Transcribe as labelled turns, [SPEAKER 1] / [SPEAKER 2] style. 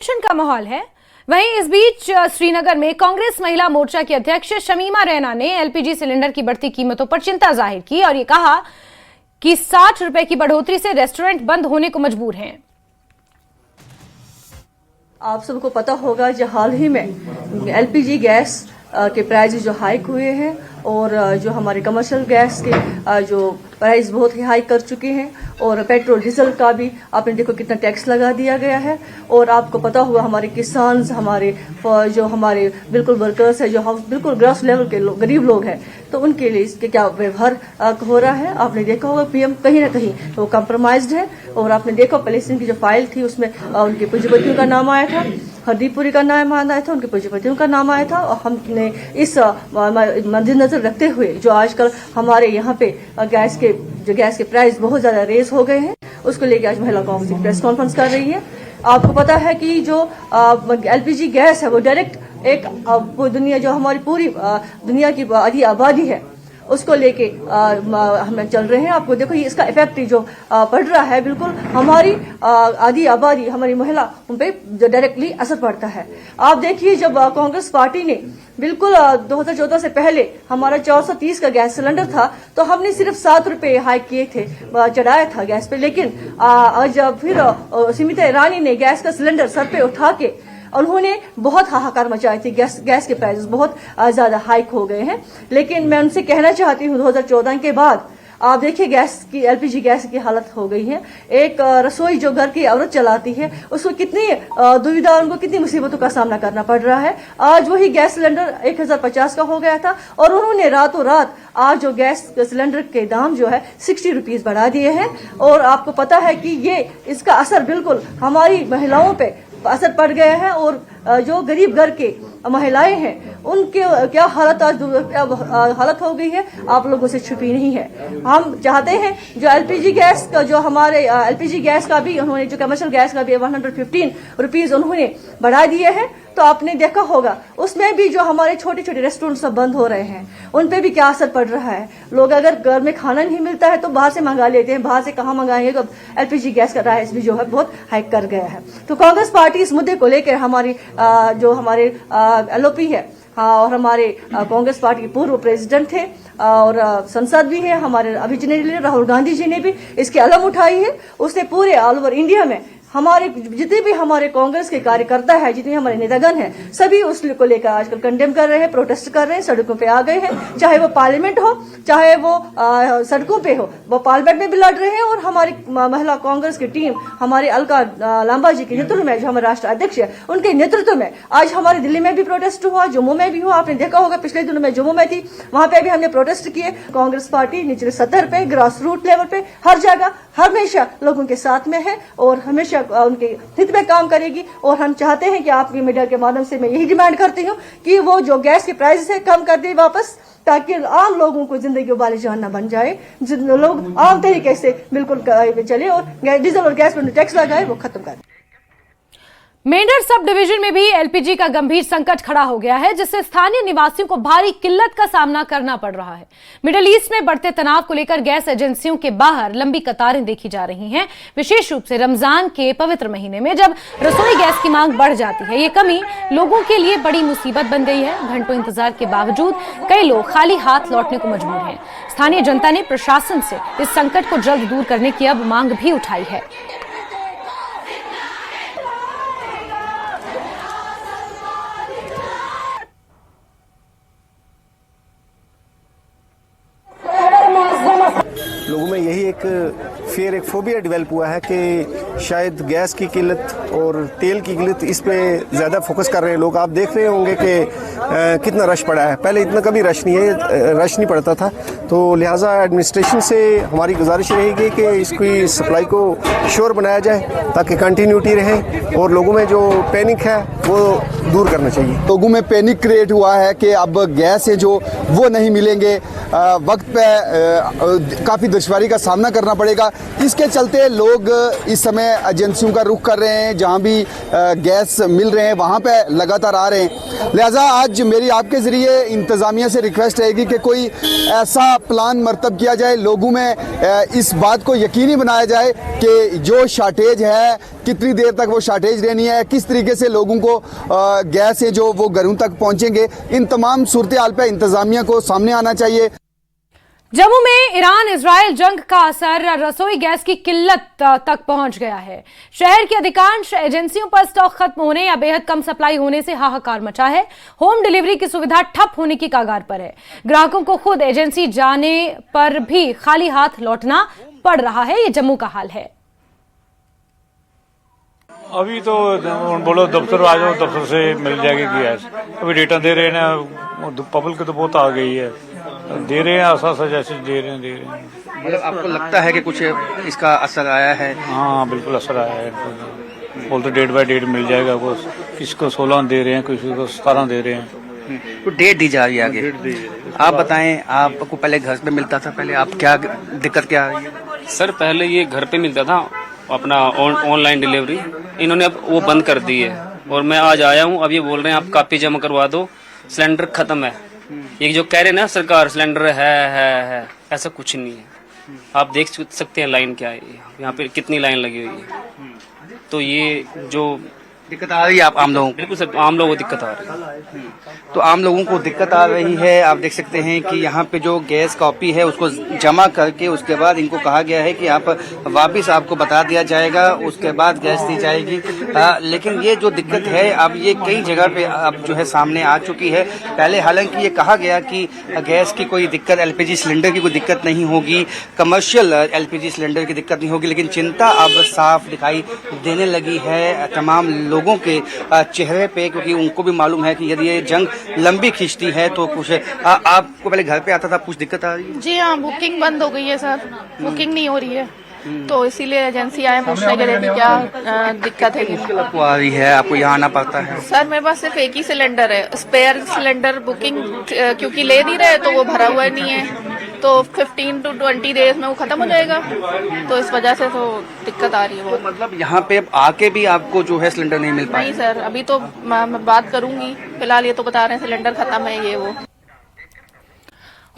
[SPEAKER 1] का माहौल है। वहीं इस बीच श्रीनगर में कांग्रेस महिला मोर्चा की अध्यक्ष शमीमा रैना ने एलपीजी सिलेंडर की बढ़ती कीमतों पर चिंता जाहिर की और ये कहा कि 60 रुपए की बढ़ोतरी से रेस्टोरेंट बंद होने को मजबूर हैं।
[SPEAKER 2] आप सबको पता होगा जो हाल ही में एलपीजी गैस के प्राइस जो हाइक हुए हैं और जो हमारे कमर्शियल गैस के जो प्राइस बहुत ही हाई कर चुके हैं और पेट्रोल डीजल का भी आपने देखो कितना टैक्स लगा दिया गया है। और आपको पता होगा हमारे किसान हमारे जो हमारे बिल्कुल वर्कर्स है जो बिल्कुल ग्रास लेवल के गरीब लोग हैं तो उनके लिए इसके क्या व्यवहार हो रहा है। आपने देखा होगा पीएम कहीं ना कहीं वो कॉम्प्रोमाइज्ड है और आपने देखा पैलेस्टीन की जो फाइल थी उसमें उनके पूंजीपतियों का नाम आया था, हरदीपुरी का नाम आया था, उनके पूंजीपतियों का नाम आया था। और हमने इस मद्देनजर रखते हुए जो आजकल हमारे यहाँ पे गैस के प्राइस बहुत ज्यादा रेस हो गए हैं उसको लेकर आज महिला कांग्रेस की प्रेस कॉन्फ्रेंस कर रही है। आपको पता है कि जो एलपीजी गैस है वो डायरेक्ट एक दुनिया जो हमारी पूरी दुनिया की आधी आबादी है उसको लेके हम चल रहे हैं। आपको देखो ये इसका इफेक्ट जो पड़ रहा है बिल्कुल हमारी आधी आबादी हमारी महिला उन पे जो डायरेक्टली असर पड़ता है। आप देखिए जब कांग्रेस पार्टी ने बिल्कुल 2014 से पहले हमारा 430 का गैस सिलेंडर था तो हमने सिर्फ 7 रुपए हाइक किए थे, चढ़ाया था गैस पे। लेकिन आज फिर स्मृति ईरानी ने गैस का सिलेंडर सर पे उठा के उन्होंने बहुत हाहाकार मचाई थी। गैस के प्राइस बहुत ज्यादा हाइक हो गए हैं। लेकिन मैं उनसे कहना चाहती हूँ 2014 के बाद आप देखिए एलपीजी गैस की हालत हो गई है। एक रसोई जो घर की औरत चलाती है उसको कितनी दुविधा उनको कितनी मुसीबतों का सामना करना पड़ रहा है। आज वही गैस सिलेंडर 1050 का हो गया था और उन्होंने रातों रात आज जो गैस सिलेंडर के दाम जो है 60 रुपीज बढ़ा दिए हैं। और आपको पता है कि ये इसका असर बिल्कुल हमारी महिलाओं पे असर पड़ गया है और जो गरीब घर के महिलाएं हैं उनके क्या हालत आज हालत हो गई है आप लोगों से छुपी नहीं है। हम चाहते हैं जो एलपीजी गैस का जो हमारे एलपीजी गैस का भी उन्होंने जो कमर्शियल गैस का भी 115 रुपीज उन्होंने बढ़ा दिए हैं। तो आपने देखा होगा उसमें भी जो हमारे छोटे छोटे रेस्टोरेंट सब बंद हो रहे हैं उन पे भी क्या असर पड़ रहा है। लोग अगर घर में खाना नहीं मिलता है तो बाहर से मंगा लेते हैं, बाहर से कहाँ मंगाएंगे। तो एलपीजी गैस का प्राइस भी जो है बहुत हाइक कर गया है। तो कांग्रेस पार्टी इस मुद्दे को लेकर हमारी जो हमारे एलओपी है और हमारे कांग्रेस पार्टी के पूर्व प्रेसिडेंट थे और संसद भी है हमारे अभिजीत लीडर राहुल गांधी जी ने भी इसकी अलम उठाई है। उसने पूरे ऑल ओवर इंडिया में हमारे जितने भी हमारे कांग्रेस के कार्यकर्ता है जितने हमारे नेतागण हैं सभी उसको लेकर आजकल कंडेम कर रहे हैं, प्रोटेस्ट कर रहे हैं, सड़कों पे आ गए हैं। चाहे वो पार्लियामेंट हो चाहे वो सड़कों पे हो, वो पार्लियामेंट में भी लड़ रहे हैं। और हमारी महिला कांग्रेस की टीम हमारे अलका लांबा जी के नेतृत्व में जो हमारे राष्ट्र अध्यक्ष है उनके नेतृत्व में आज हमारे दिल्ली में भी प्रोटेस्ट हुआ, जम्मू में भी हुआ। आपने देखा होगा पिछले दिनों में जम्मू में थी, वहां पे भी हमने प्रोटेस्ट किए। कांग्रेस पार्टी निचले सतह पे ग्रास रूट लेवल पे हर जगह हमेशा लोगों के साथ में है और हमेशा उनके हित में काम करेगी। और हम चाहते हैं कि आपकी मीडिया के माध्यम से मैं यही डिमांड करती हूँ कि वो जो गैस के प्राइस है कम कर दे वापस, ताकि आम लोगों को जिंदगी वाले जान न बन जाए। जिन लोग आम तरीके से बिल्कुल चले और डीजल और गैस पर टैक्स लगाए वो खत्म करें।
[SPEAKER 1] मेंढर सब डिवीजन में भी एलपीजी का गंभीर संकट खड़ा हो गया है जिससे स्थानीय निवासियों को भारी किल्लत का सामना करना पड़ रहा है। मिडिल ईस्ट में बढ़ते तनाव को लेकर गैस एजेंसियों के बाहर लंबी कतारें देखी जा रही हैं। विशेष रूप से रमजान के पवित्र महीने में जब रसोई गैस की मांग बढ़ जाती है, ये कमी लोगों के लिए बड़ी मुसीबत बन गई है। घंटों इंतजार के बावजूद कई लोग खाली हाथ लौटने को मजबूर हैं। स्थानीय जनता ने प्रशासन से इस संकट को जल्द दूर करने की अब मांग भी उठाई है।
[SPEAKER 3] लोगों में यही एक फियर, एक फोबिया डेवलप हुआ है कि शायद गैस की किल्लत और तेल की किल्लत इस पे ज़्यादा फोकस कर रहे हैं लोग। आप देख रहे होंगे कि कितना रश पड़ा है, पहले इतना कभी रश नहीं पड़ता था। तो लिहाजा एडमिनिस्ट्रेशन से हमारी गुजारिश रहेगी कि इसकी सप्लाई को श्योर बनाया जाए ताकि कंटिन्यूटी रहे और लोगों में जो पैनिक है वो दूर करना चाहिए।
[SPEAKER 4] लोगों में पैनिक क्रिएट हुआ है कि अब गैस है जो वो नहीं मिलेंगे, वक्त पे काफ़ी दुश्वारी का सामना करना पड़ेगा। इसके चलते लोग इस समय में एजेंसियों का रुख कर रहे हैं, जहां भी गैस मिल रहे हैं वहां पे लगातार आ रहे हैं। लिहाजा आज मेरी आपके ज़रिए इंतज़ामिया से रिक्वेस्ट रहेगी कि कोई ऐसा प्लान मरतब किया जाए, लोगों में इस बात को यकीनी बनाया जाए कि जो शार्टेज है कितनी देर तक वो शार्टेज रहनी है, किस तरीके से लोगों को गैस है जो वो घरों तक पहुंचेंगे। इन तमाम सूरत हाल पे इंतजामिया को सामने आना चाहिए।
[SPEAKER 1] जम्मू में ईरान इजराइल जंग का असर रसोई गैस की किल्लत तक पहुंच गया है। शहर की अधिकांश एजेंसियों पर स्टॉक खत्म होने या बेहद कम सप्लाई होने से हाहाकार मचा है। होम डिलीवरी की सुविधा ठप होने की कगार पर है। ग्राहकों को खुद एजेंसी जाने पर भी खाली हाथ लौटना पड़ रहा है। ये जम्मू का हाल है।
[SPEAKER 5] अभी तो बोलो दफ्तर आ जाओ, दफ्तर से मिल जाएगी गैस। अभी डेटा दे रहे हैं ना, पब्लिक तो बहुत आ गई है, दे रहे हैं ऐसा जैसे दे रहे हैं।
[SPEAKER 6] मतलब आपको लगता है कि कुछ इसका असर आया है?
[SPEAKER 5] हाँ बिल्कुल असर आया है। बोलते डेट बाय डेट मिल जाएगा। वो किसी को 16 दे रहे हैं, किसी को 17 दे रहे हैं।
[SPEAKER 6] तो डेट दी जा रही है आगे। आप बताएं, आपको पहले घर पे मिलता था, पहले आप क्या दिक्कत क्या आ रही है?
[SPEAKER 7] सर पहले ये घर पे मिलता था अपना ऑनलाइन डिलीवरी, इन्होंने अब वो बंद कर दी है। और मैं आज आया हूँ, अब ये बोल रहे हैं आप कापी जमा करवा दो, सिलेंडर खत्म है। ये जो कह रहे हैं ना सरकार सिलेंडर है, ऐसा कुछ नहीं है। आप देख सकते हैं लाइन क्या है, यहाँ पे कितनी लाइन लगी हुई है। तो ये जो
[SPEAKER 6] दिक्कत आ रही है आप आम लोगों को?
[SPEAKER 7] बिल्कुल सर, आम लोगों को दिक्कत आ रही है।
[SPEAKER 6] तो आम लोगों को दिक्कत आ रही है। आप देख सकते हैं कि यहाँ पे जो गैस कॉपी है उसको जमा करके उसके बाद इनको कहा गया है कि आप वापस आपको बता दिया जाएगा, उसके बाद गैस दी जाएगी। लेकिन ये जो दिक्कत है अब ये कई जगह पे अब जो है सामने आ चुकी है। पहले हालांकि ये कहा गया कि गैस की कोई दिक्कत, एलपीजी सिलेंडर की कोई दिक्कत नहीं होगी, कमर्शियल एलपीजी सिलेंडर की दिक्कत नहीं होगी, लेकिन चिंता अब साफ दिखाई देने लगी है तमाम लोगों के चेहरे पे, क्योंकि उनको भी मालूम है कि यदि ये जंग लंबी खिंचती है तो कुछ आपको पहले घर पे आता था, कुछ दिक्कत आ रही है?
[SPEAKER 8] जी हाँ, बुकिंग बंद हो गई है सर, बुकिंग नहीं हो रही है, तो इसीलिए एजेंसी आए पूछने के लिए कि क्या दिक्कत है।
[SPEAKER 6] आपको आ रही है, आपको यहाँ आना पड़ता है?
[SPEAKER 8] सर मेरे पास सिर्फ एक ही सिलेंडर है, स्पेयर सिलेंडर बुकिंग क्योंकि ले नहीं रहे तो वो भरा हुआ नहीं है, तो 15 to 20 डेज में वो खत्म हो जाएगा, तो इस वजह से तो दिक्कत आ रही है बहुत।
[SPEAKER 6] मतलब यहाँ पे आके भी आपको जो है सिलेंडर नहीं मिल पाया?
[SPEAKER 8] नहीं सर, अभी तो मैं बात करूंगी, फिलहाल ये तो बता रहे हैं सिलेंडर खत्म है ये वो।